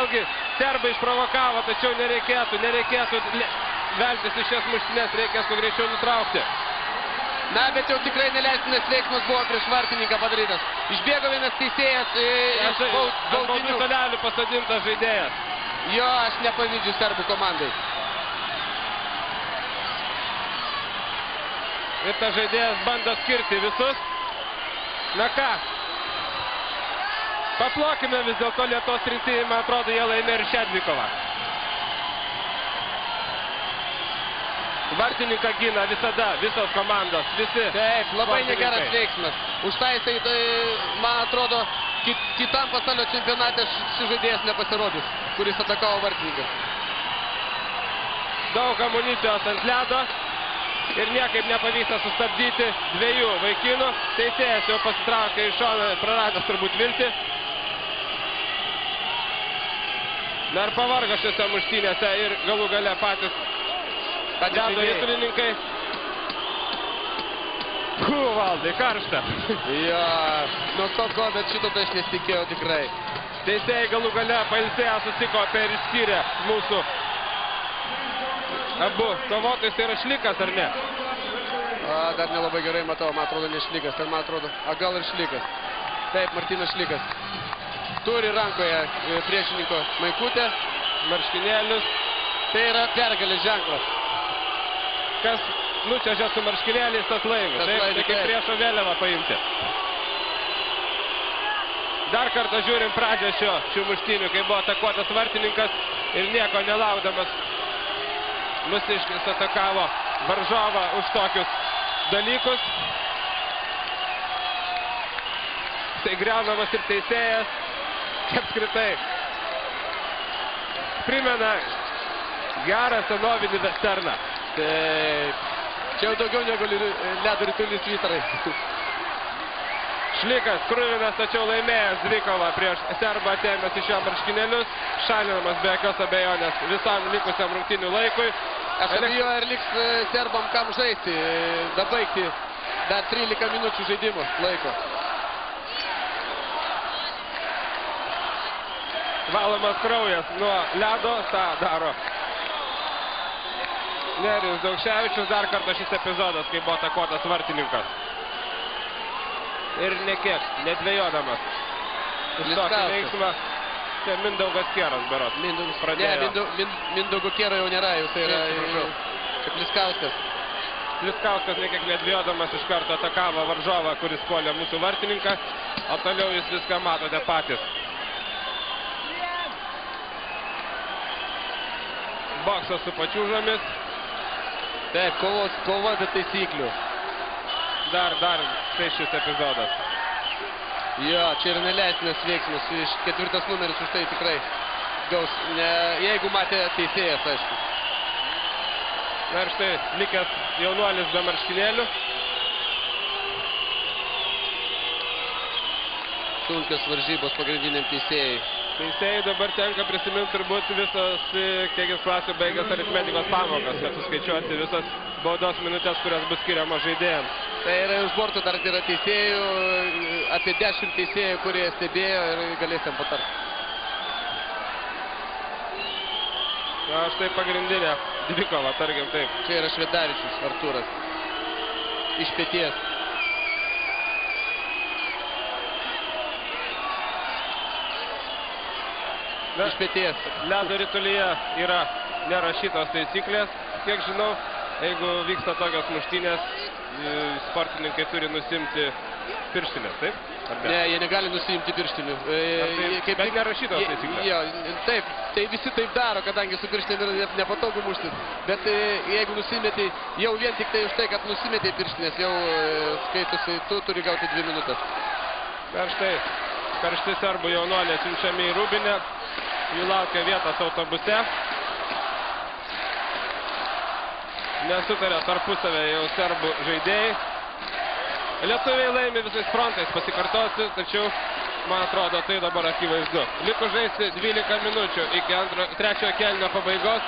vėlgi serbai išprovokavo, tačiau nereikėtų veltis iš šias muštines, reikės kuo greičiau nutraukti. Na, bet jau tikrai neleistinas veiksmas buvo prieš vartininką padarytas. Išbėgo vienas teisėjas iš baudinių salelių pasodintas žaidėjas. Jo, aš nepavydžiu serbų komandai. Ir tas žaidėjas bando skirti visus. Na ką? Paplokime vis dėlto Lietuvos rinktinei, man atrodo, jie laimė ir šią dvikovą. Vartininką gina visada, visos komandos, visi. Taip, labai negeras veiksmas. Už tai jisai, man atrodo, kitam pasaulio čempionate šis žaidėjas nepasirodys, kuris atakavo vartininką. Daug amunicijos ant ledo ir niekaip nepavyksta sustabdyti dviejų vaikinų. Teisėjas jau pasitraukė iš šono, praradęs turbūt viltį. Dar pavargo šiose muštynėse ir galų gale patys ledo ritulininkai. Valdai, karšta. Jo, nuo to, bet šito tai aš nesitikėjau tikrai. Teisėjai galų gale pailsėję susikopė ir išskyrė mūsų abu kovotojus. Tai yra Šlikas, ar ne? Dar nelabai gerai matau, man atrodo ne Šlikas, ten man atrodo, gal ir Šlikas. Taip, Martynas Šlikas. Turi rankoje priešininko maikutę, marškinėlius. Tai yra pergalės ženklas. Kas nučiažė su marškinėliais, tas laimi. Taip, kaip priešo vėliavą paimti. Dar kartą žiūrim pradžią šių muštynių, kai buvo atakuotas vartininkas ir nieko nelaukdamas Mūsiškis atakavo varžovą už tokius dalykus. Tai griaunamas ir teisėjas. Apskritai primena gerą senovinį vesterną. Taip. Čia jau daugiau negu ledo ritulis Vytarai. Šlikas kruvinas, tačiau laimėjęs dvikovą prieš serbą, atėmęs iš jo marškinėlius, šalinamas be jokios abejonės visam likusiam rungtynių laikui. Aš abejoju, ar liks serbam kam žaisti, dabaigti dar 13 minučių žaidimo laiko. Valomas kraujas nuo ledo, tą daro Nerijus Daukševičius. Dar kartą šis epizodas, kai buvo atakuotas vartininkas. Ir nekiek, nedvejodamas. Už tokį veiksmą. Čia Mindaugas Kieras berods. Mindaugo Kiero jau nėra, jau tai yra čia Pliskauskas. Pliskauskas nekiek nedvejodamas iš karto atakavo varžovą, kuris puolė mūsų vartininką. O toliau jūs viską matote patys. Boksas su pačiūžomis. Taip, kova be taisyklių. Dar tai šis epizodas. Jo, čia yra neleistinas veiksmas. Iš 4 numeris už tai tikrai gaus, jeigu matė teisėjas, aišku. Na ir štai likęs jaunuolis be marškinėlių. Sunkios varžybos pagrindiniam teisėjai. Teisėjai dabar tenka prisiminti turbūt visos, kiek jis klasių baigęs aritmetikos pamokas, kad suskaičiuoti visas baudos minutės, kurios bus skiriamos žaidėjams. Tai yra už borto dar yra teisėjų, apie 10 teisėjų, kurie stebėjo ir galės ten patarti. Na, štai pagrindinė dvikova, tarkim taip. Čia yra Švedavičius, Artūras. Iš peties. Iš peties. Ledo ritulyje yra nerašytos taisyklės. Kiek žinau, jeigu vyksta tokios muštynės, sportininkai turi nusimti pirštinės, taip? Ne, jie negali nusimti pirštinių. Bet nerašytos taisyklės. Jo, taip, tai visi taip daro, kadangi su pirštinėm yra nepatogu muštis. Bet jeigu nusimeti, jau vien tik tai už tai, kad nusimeti pirštinės, jau skaitosi, tu turi gauti 2 minutės. Ir štai karšti serbų jaunuoliai siunčiami į Rūbinę. Jų laukia vietos autobuse. Nesutarė tarpusavę jau serbų žaidėjai. Lietuviai laimi visais frontais, pasikartosiu, tačiau, man atrodo, tai dabar akivaizdu. Liko žaisti 12 minučių iki trečiojo kėlinio pabaigos.